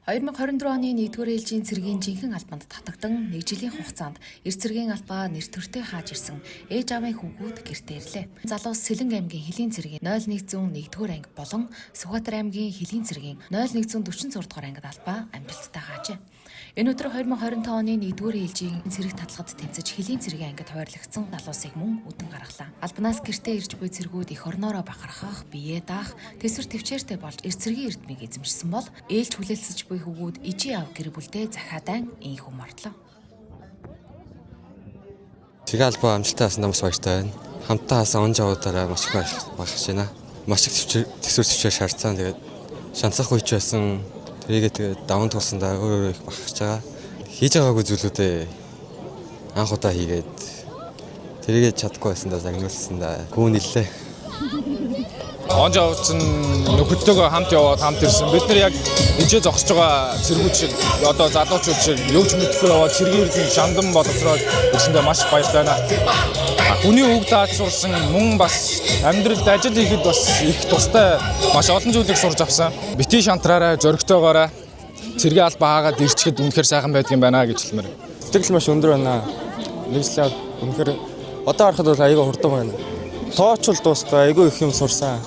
2024 оны 1-р ээлжийн цэргийн жинхэнэ албанд татагдан 1 жилийн хугацаанд эрс цэргийн албаа нэр төртөө хааж ирсэн ээж аавын хүүгүүд гэртээ ирлээ. Залуус Сэлэнг аймгийн Хилийн цэргийн 0101-р анги болон Сүхбаатар аймгийн Хилийн цэргийн 0146-р ангид албаа амжилттай хаажээ. Энэ өдөр 2025 оны 1-р ээлжийн цэрэг татлагад тэмцэж Хилийн цэргийн ангид хойрлогдсон залуусыг мөн үдэн гаргалаа. Албанаас гэртээ ирж буй цэргүүд эх орноороо бахархах, биеэ даах, төсвөр төвчээртэй болж эрс цэргийн эрдмийг эзэмшсэн бол ээлж хүлээлцэж буй хүүгүүд ижи аав гэр бүлдээ захиадан инхүү мордлоо. Цэргийн албаа амжилттай хасна маш баяртай байна. Хамтдаа хасан он жавуудаараа маш их багш байна. Маш их төсвөр төвчээр шаардсан. Тэгээд шанцах үйч байсан. Тэгээд даван тулсандаа өөр их багч байгаа. Хийж байгаагүй зүйлүүдээ анх удаа хийгээд тэрийгэ чадахгүй байсандаа загнуулсан да. Гүүн нэлээ. Он жавч нөхөдтэйгээ хамт яваад хамт ирсэн. Бид нар яг ижээ зогсож байгаа цэргүүд шиг одоо залуучууд шиг явж мэдхгүй яваад цэргийн эрдэнэ шандан боловсроод ирсэндээ маш баяртай байна. Хүний үг даацуулсан мөн бас амьдралд ажил хийхэд бас их тустай маш олон зүйлийг сурч авсан. Бити шантраараа зөрөгтэйгээрээ цэргийн албаа хаагаад ирчихэд үнэхээр сайхан байдгийн байна гэж хэлмээр. Сэтгэл маш өндөр байна. Нийслэл үнэхээр одоо харахад бол аяга хурдан байна. Тоочл дуустай айгүй их юм сурсан.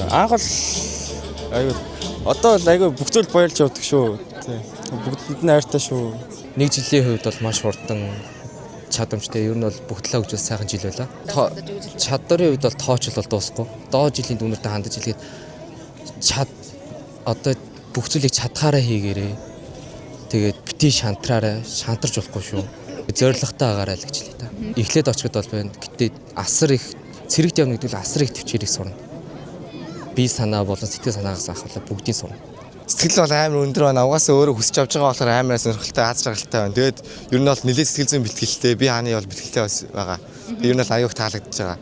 Анх л айгүй одоо л айгүй бүх зүйл баярлж явдаг шүү. Бүгдэнд нь хайртай шүү. 1 жилийн хувьд бол маш хурдан чадамжтай. Ер нь бол бүх талаа хөгжил сайхан жил байлаа. Чадварын хувьд бол тоочл бол дуусахгүй. Доо жилийн дүнэртэй хандаж илгээд одоо бүх зүйлийг чадхаараа хийгээрээ. Тэгээд бити шантраараа шантарч болохгүй шүү. Зоригтой агаарай л гэж хэлээ та. Эхлээд очиход бол байна. Гэтэ асар их цэрэгт явна гэдэг нь асар их төвчээрийг сурна. Би санаа болон сэтгэл санаагаас ахвал бүгдийг сурна. Сэтгэл бол амар өндөр байна. Угаасаа өөрөө хүсэж авч байгаа болохоор амар сонирхолтой, аз жаргалтай байна. Тэгээд ер нь бол нэлээд сэтгэл зүйн бэлтгэлтэй, би хааны бол бэлтгэлтэй байгаа. Ер нь бол аюух таалагдж байгаа.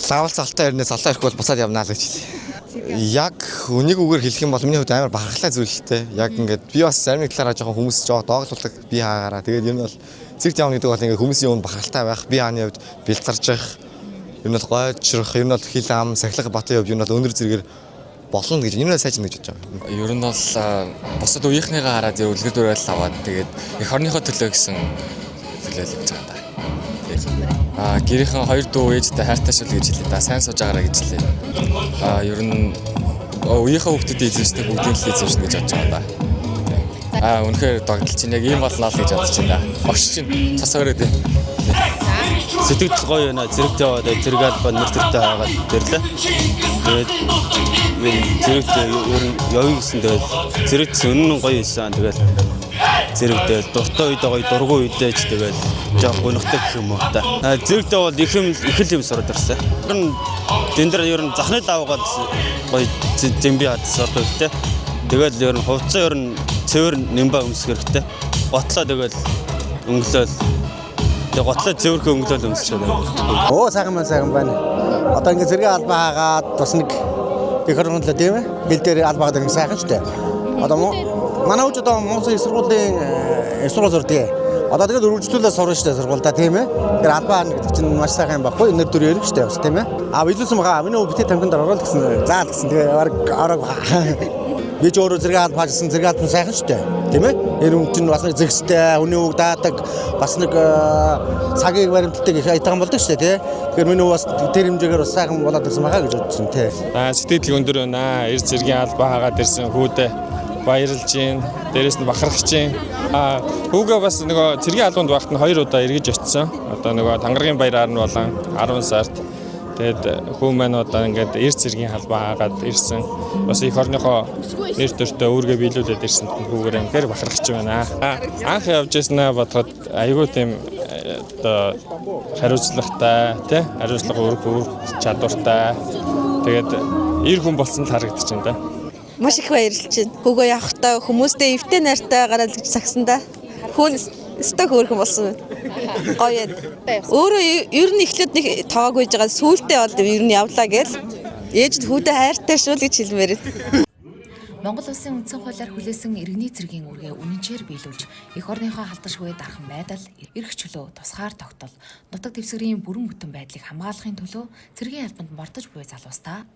Лавал цалтаа ирнээс олоо ирэхгүй бол буцаад явнаа л гэж хэлээ. Яг үнийг үгээр хэлэх юм бол миний хувьд амар бахархлаа зүйлтэй. Яг ингээд би бас зарим талаараа жоохон хүмүүс жоо дооглуулдаг би хаагаараа. Тэгээд ер нь бол цэрэг явна гэдэг бол ингээд хүмүүсийн юунд бахархалтай байх, би хааны хувьд бэлтгарч явах, ер нь бол гойжрох, ер нь бол хил ам, сахилга батын хувьд ер нь бол өндөр зэрэгээр болно гэж энэ сайжна гэж бодож байгаа. Ер нь бол бусад үеийнхнийгаа хараад үлгэр дуурайл аваад тэгээд эх орныхоо төлөө гэсэн зүйлэл гэж байгаа да. Гэрийнхэн хоёр дүү ээжтэй хайртай шүл гэж хэлээ да. Сайн сууж байгаараа гэж хэлээ. Ер нь үеийнхээ хүүхдүүдийн эзэмшдэг бүгдийн л эзэмшнэ гэж бодож байгаа да. Үнэхээр догдолч чинь яг ийм болно л гэж бодож байна да. Огш чинь цас өрөөд. Сэтгэл гоё байна. Зэрэгтэй яваад зэрэг албаа нэр төртөө хаагаад ирлээ. Тэгээд зэрэгтэй ер нь явъя гэсэн тэгээд зэрэгт өнөн нь гоё байсан. Тэгээд зэрэгтэй дуртай үед гоё дургуй үедээ ч тэгээд жоох гонхтой гэх юм уу та. Зэрэгтэй бол их юм сураад ирсэн. Ер нь дэндэр ер нь захны даваагаад гоё зэмби хад сурах хэрэгтэй. Тэгээд ер нь хувцас ер нь цэвэр нэмба өмсөх хэрэгтэй. Готлоо тэгээд өнгөлөөл тэгээд готлоо цэвэрхээ өнгөлөөл өмсөж байгаа. Оо сайхан байна. Одоо ингэ зэрэг албаа хаагаад бас нэг их орнолоо тийм ээ. Хил дээр албаагаад ингэ сайхан шүү дээ. Одоо манай үуч одоо Монгол сургуулийн сургууль сурдаг. Одоо тэгээд үргэлжлүүлээ сурна шүү дээ сургуультай тийм ээ. Тэр албаа гэдэг чинь маш сайхан юм баггүй. Нэр төр ярих шүү дээ бас тийм ээ. Илүүсэн байгаа. Миний битээ тамхинд ороод гэсэн. Заал гэсэн. Тэгээд орог би ч өөрөө зэрэг албаа гэсэн зэрэг албаа сайхан шүү дээ. Тийм ээ. Энэ хүн чинь бас нэг зэгстэй, хүний үг даадаг, бас нэг цагийг баримталдаг их айтхан болдог шүү дээ, тий. Тэгэхээр миний бас тэр хэмжээгээр бас сайхан болоод ирсэн байгаа гэж бодож байна, тий. Сэтгэл өндөр байна. Эрс цэргийн албаа хаагаад ирсэн хүүдээ баярлж гин. Дээрээс нь бахархаж гин. Хүүгээ бас нөгөө цэргийн албанд багт нь 2 удаа эргэж очсон. Одоо нөгөө Тангаргийн баяраар нь болон 10 сард тэгээд хүү маань одоо ингээд эрс цэргийн албаа хаагаад ирсэн. Бас эх орныхоо нэр төртөө өөргөө биелүүлээд ирсэн хүүгээр амхээр бахархаж байна. Анх явж яснаа бодоход айгүй тийм одоо хариуцлагатай тий хариуцлага өөр чадвартай тэгээд эр хүн болсон л харагдаж байна да. Маш их баярлж байна. Хүүгөө явахдаа хүмүүстэй эвтэй найртай гараад гэж сагсандаа хүн өстой хөөрхөн болсон. Гоё. Өөрөө ер нь эхлээд нэг тоог үйж байгаа сүүлдээ бол ер нь явлаа гээл ээжд хүүдээ хайртай шүү л гэж хэлмээр. Монгол улсын үндсэн хуулиар хүлээсэн иргэний цэргийн үүргээ үнэнчээр биелүүлж, эх орныхоо халдваршгүй дархан байдал, эрх чөлөө, тусгаар тогтол, нутаг дэвсгэрийн бүрэн бүтэн байдлыг хамгаалахын төлөө цэргийн албанд мордож буй залуустаа